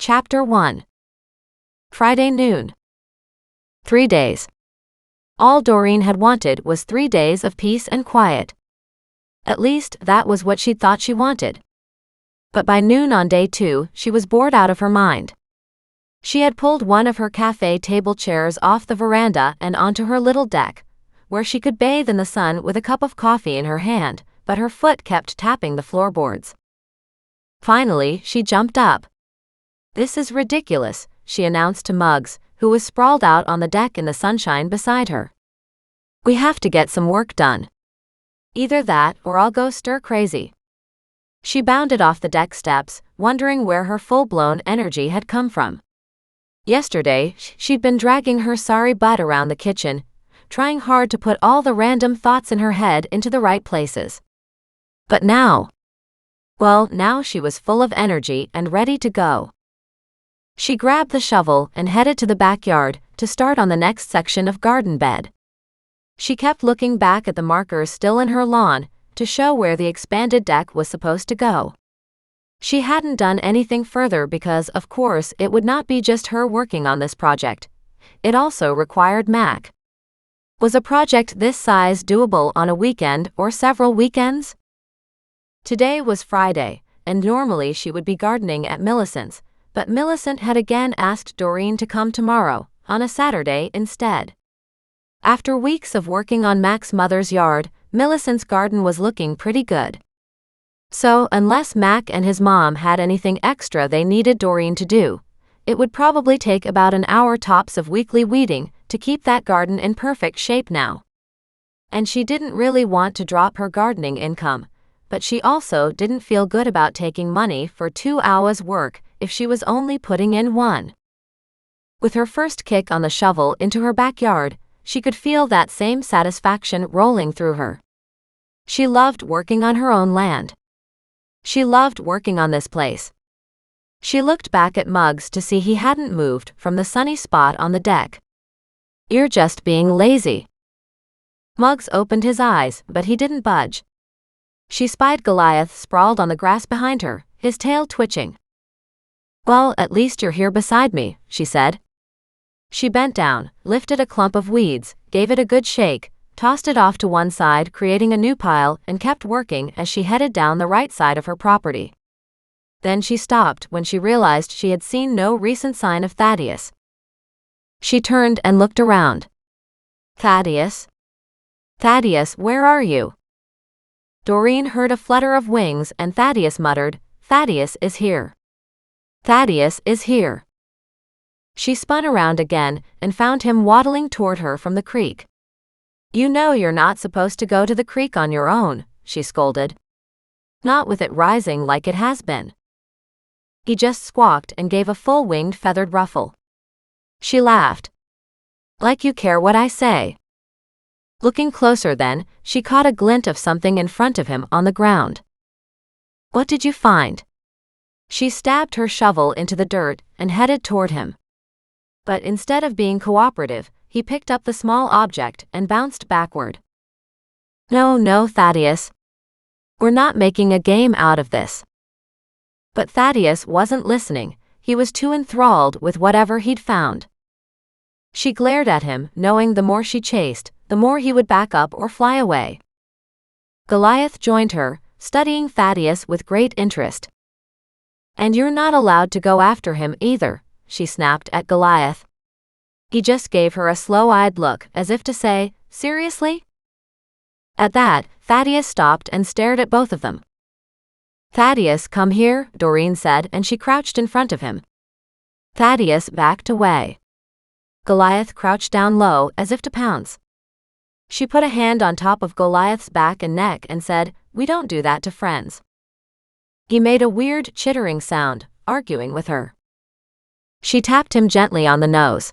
Chapter 1. Friday noon. 3 days. All Doreen had wanted was 3 days of peace and quiet. At least, that was what she thought she wanted. But by noon on day 2, she was bored out of her mind. She had pulled one of her cafe table chairs off the veranda and onto her little deck, where she could bathe in the sun with a cup of coffee in her hand, but her foot kept tapping the floorboards. Finally, she jumped up. "This is ridiculous," she announced to Muggs, who was sprawled out on the deck in the sunshine beside her. "We have to get some work done. Either that or I'll go stir crazy." She bounded off the deck steps, wondering where her full-blown energy had come from. Yesterday, she'd been dragging her sorry butt around the kitchen, trying hard to put all the random thoughts in her head into the right places. But now she was full of energy and ready to go. She grabbed the shovel and headed to the backyard to start on the next section of garden bed. She kept looking back at the markers still in her lawn to show where the expanded deck was supposed to go. She hadn't done anything further because, of course, it would not be just her working on this project. It also required Mac. Was a project this size doable on a weekend or several weekends? Today was Friday, and normally she would be gardening at Millicent's, but Millicent had again asked Doreen to come tomorrow, on a Saturday instead. After weeks of working on Mac's mother's yard, Millicent's garden was looking pretty good. So, unless Mac and his mom had anything extra they needed Doreen to do, it would probably take about an hour tops of weekly weeding to keep that garden in perfect shape now. And she didn't really want to drop her gardening income, but she also didn't feel good about taking money for 2 hours' work if she was only putting in 1. With her first kick on the shovel into her backyard, she could feel that same satisfaction rolling through her. She loved working on her own land. She loved working on this place. She looked back at Muggs to see he hadn't moved from the sunny spot on the deck. "You're just being lazy." Muggs opened his eyes, but he didn't budge. She spied Goliath sprawled on the grass behind her, his tail twitching. "Well, at least you're here beside me," she said. She bent down, lifted a clump of weeds, gave it a good shake, tossed it off to one side, creating a new pile, and kept working as she headed down the right side of her property. Then she stopped when she realized she had seen no recent sign of Thaddeus. She turned and looked around. "Thaddeus? Thaddeus, where are you?" Doreen heard a flutter of wings and Thaddeus muttered, "Thaddeus is here. Thaddeus is here." She spun around again and found him waddling toward her from the creek. "You know you're not supposed to go to the creek on your own," she scolded. "Not with it rising like it has been." He just squawked and gave a full-winged feathered ruffle. She laughed. "Like you care what I say." Looking closer then, she caught a glint of something in front of him on the ground. "What did you find?" She stabbed her shovel into the dirt and headed toward him. But instead of being cooperative, he picked up the small object and bounced backward. No, Thaddeus. We're not making a game out of this." But Thaddeus wasn't listening. He was too enthralled with whatever he'd found. She glared at him, knowing the more she chased, the more he would back up or fly away. Goliath joined her, studying Thaddeus with great interest. "And you're not allowed to go after him either," she snapped at Goliath. He just gave her a slow-eyed look as if to say, "Seriously?" At that, Thaddeus stopped and stared at both of them. "Thaddeus, come here," Doreen said, and she crouched in front of him. Thaddeus backed away. Goliath crouched down low as if to pounce. She put a hand on top of Goliath's back and neck and said, "We don't do that to friends." He made a weird chittering sound, arguing with her. She tapped him gently on the nose.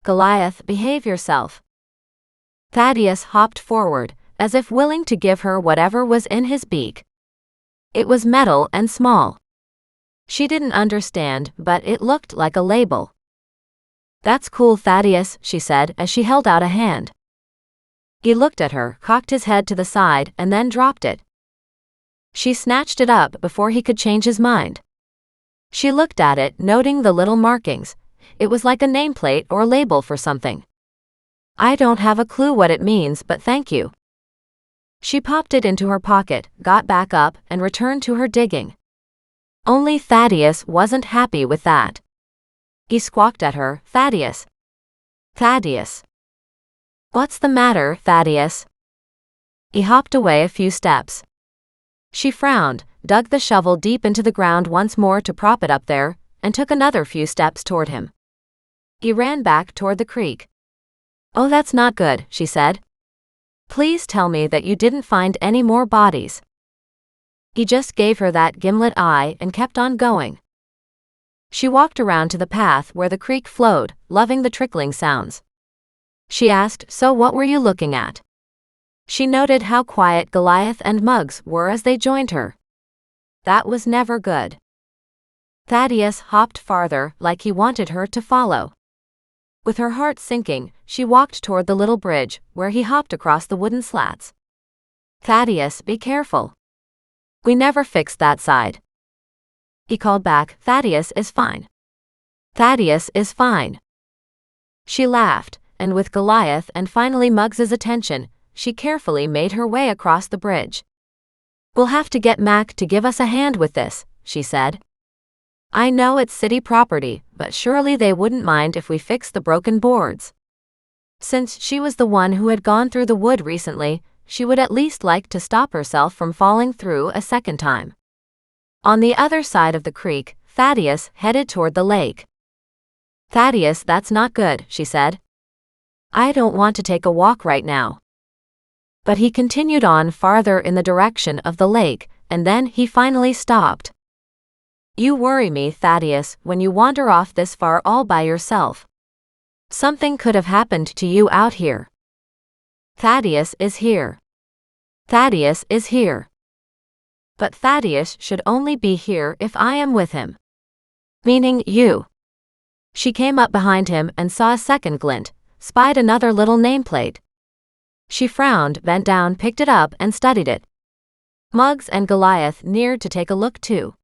"Goliath, behave yourself." Thaddeus hopped forward, as if willing to give her whatever was in his beak. It was metal and small. She didn't understand, but it looked like a label. "That's cool, Thaddeus," she said as she held out a hand. He looked at her, cocked his head to the side, and then dropped it. She snatched it up before he could change his mind. She looked at it, noting the little markings. It was like a nameplate or label for something. I don't have a clue what it means, but thank you. She popped it into her pocket, got back up, and returned to her digging. Only Thaddeus wasn't happy with that. He squawked at her, Thaddeus. Thaddeus. What's the matter, Thaddeus? He hopped away a few steps. She frowned, dug the shovel deep into the ground once more to prop it up there, and took another few steps toward him. He ran back toward the creek. Oh, that's not good, she said. Please tell me that you didn't find any more bodies. He just gave her that gimlet eye and kept on going. She walked around to the path where the creek flowed, loving the trickling sounds. She asked, so what were you looking at? She noted how quiet Goliath and Muggs were as they joined her. That was never good. Thaddeus hopped farther, like he wanted her to follow. With her heart sinking, she walked toward the little bridge, where he hopped across the wooden slats. Thaddeus, be careful. We never fixed that side. He called back, Thaddeus is fine. Thaddeus is fine. She laughed, and with Goliath and finally Muggs's attention, she carefully made her way across the bridge. We'll have to get Mac to give us a hand with this, she said. I know it's city property, but surely they wouldn't mind if we fixed the broken boards. Since she was the one who had gone through the wood recently, she would at least like to stop herself from falling through a second time. On the other side of the creek, Thaddeus headed toward the lake. Thaddeus, that's not good, she said. I don't want to take a walk right now. But he continued on farther in the direction of the lake, and then he finally stopped. You worry me, Thaddeus, when you wander off this far all by yourself. Something could have happened to you out here. Thaddeus is here. Thaddeus is here. But Thaddeus should only be here if I am with him. Meaning you. She came up behind him and saw a second glint, spied another little nameplate. She frowned, bent down, picked it up, and studied it. Muggs and Goliath neared to take a look too.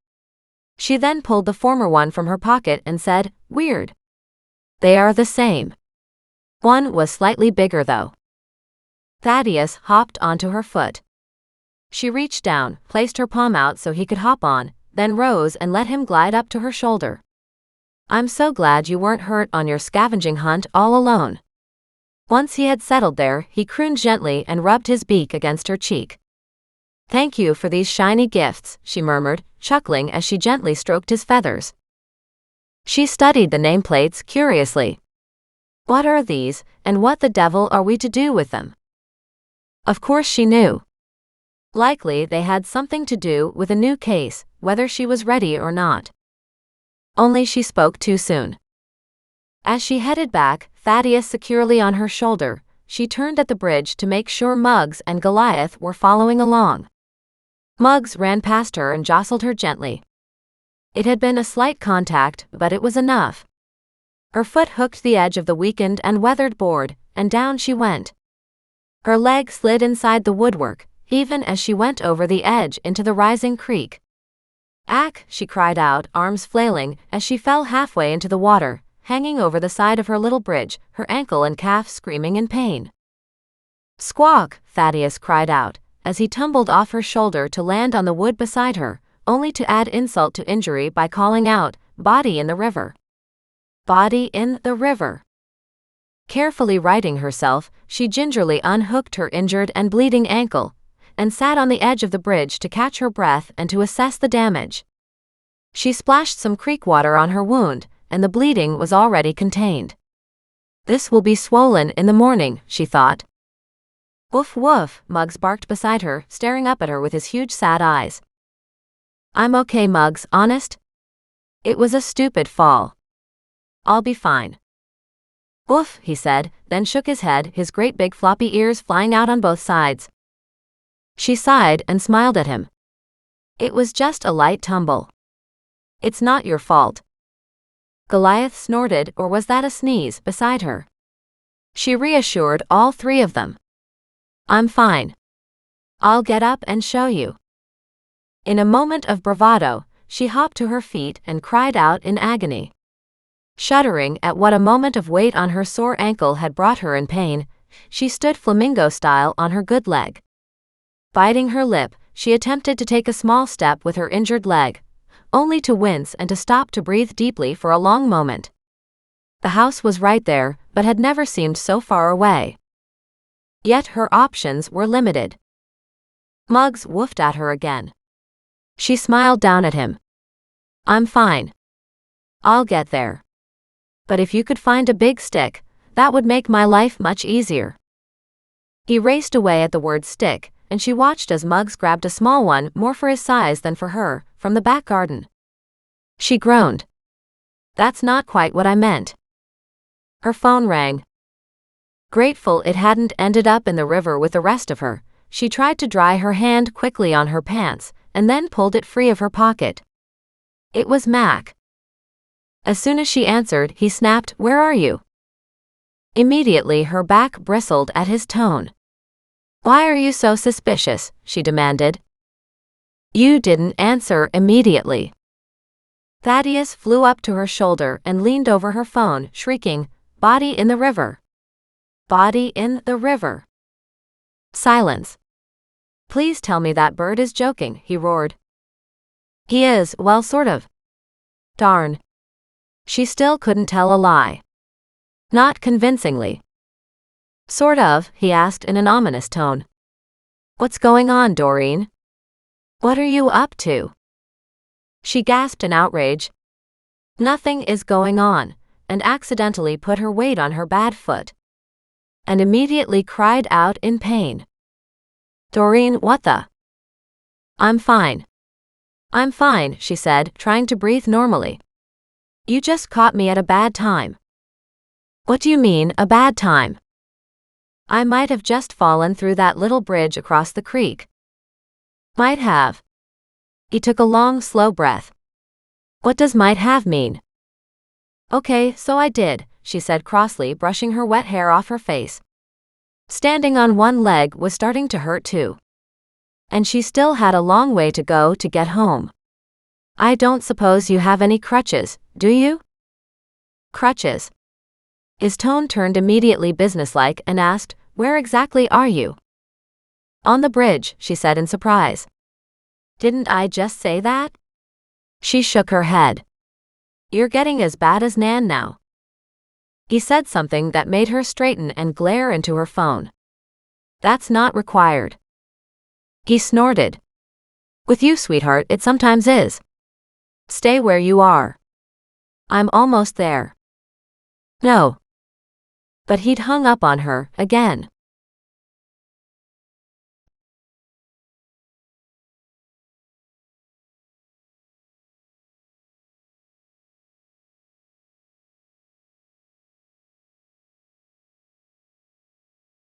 She then pulled the former one from her pocket and said, Weird. They are the same. One was slightly bigger though. Thaddeus hopped onto her foot. She reached down, placed her palm out so he could hop on, then rose and let him glide up to her shoulder. I'm so glad you weren't hurt on your scavenging hunt all alone. Once he had settled there, he crooned gently and rubbed his beak against her cheek. Thank you for these shiny gifts, she murmured, chuckling as she gently stroked his feathers. She studied the nameplates curiously. What are these, and what the devil are we to do with them? Of course she knew. Likely they had something to do with a new case, whether she was ready or not. Only she spoke too soon. As she headed back, Thaddeus securely on her shoulder, she turned at the bridge to make sure Muggs and Goliath were following along. Muggs ran past her and jostled her gently. It had been a slight contact, but it was enough. Her foot hooked the edge of the weakened and weathered board, and down she went. Her leg slid inside the woodwork, even as she went over the edge into the rising creek. Ack, she cried out, arms flailing, as she fell halfway into the water, hanging over the side of her little bridge, her ankle and calf screaming in pain. Squawk, Thaddeus cried out, as he tumbled off her shoulder to land on the wood beside her, only to add insult to injury by calling out, Body in the river. Body in the river. Carefully righting herself, she gingerly unhooked her injured and bleeding ankle, and sat on the edge of the bridge to catch her breath and to assess the damage. She splashed some creek water on her wound, and the bleeding was already contained. This will be swollen in the morning, she thought. Woof woof, Muggs barked beside her, staring up at her with his huge sad eyes. I'm okay, Muggs, honest? It was a stupid fall. I'll be fine. Oof, he said, then shook his head, his great big floppy ears flying out on both sides. She sighed and smiled at him. It was just a light tumble. It's not your fault. Goliath snorted, or was that a sneeze, beside her. She reassured all three of them. I'm fine. I'll get up and show you. In a moment of bravado, she hopped to her feet and cried out in agony. Shuddering at what a moment of weight on her sore ankle had brought her in pain, she stood flamingo style on her good leg. Biting her lip, she attempted to take a small step with her injured leg, only to wince and to stop to breathe deeply for a long moment. The house was right there, but had never seemed so far away. Yet her options were limited. Muggs woofed at her again. She smiled down at him. I'm fine. I'll get there. But if you could find a big stick, that would make my life much easier. He raced away at the word stick, and she watched as Muggs grabbed a small one, more for his size than for her, from the back garden. She groaned. That's not quite what I meant. Her phone rang. Grateful it hadn't ended up in the river with the rest of her, she tried to dry her hand quickly on her pants, and then pulled it free of her pocket. It was Mac. As soon as she answered, he snapped, "Where are you?" Immediately her back bristled at his tone. "Why are you so suspicious?" she demanded. "You didn't answer immediately." Thaddeus flew up to her shoulder and leaned over her phone, shrieking, "Body in the river! Body in the river!" Silence. "Please tell me that bird is joking," he roared. "He is, well, sort of." "Darn." She still couldn't tell a lie. Not convincingly. "Sort of?" he asked in an ominous tone. "What's going on, Doreen? What are you up to?" She gasped in outrage. "Nothing is going on," and accidentally put her weight on her bad foot. And immediately cried out in pain. "Doreen, what the?" "I'm fine. I'm fine," she said, trying to breathe normally. "You just caught me at a bad time." "What do you mean, a bad time?" "I might have just fallen through that little bridge across the creek." "Might have." He took a long, slow breath. "What does might have mean?" "Okay, so I did," she said crossly, brushing her wet hair off her face. Standing on one leg was starting to hurt too. And she still had a long way to go to get home. "I don't suppose you have any crutches, do you?" "Crutches?" His tone turned immediately businesslike and asked, "Where exactly are you?" "On the bridge," she said in surprise. "Didn't I just say that?" She shook her head. "You're getting as bad as Nan now." He said something that made her straighten and glare into her phone. "That's not required." He snorted. "With you, sweetheart, it sometimes is. Stay where you are." "I'm almost there." "No." But he'd hung up on her, again.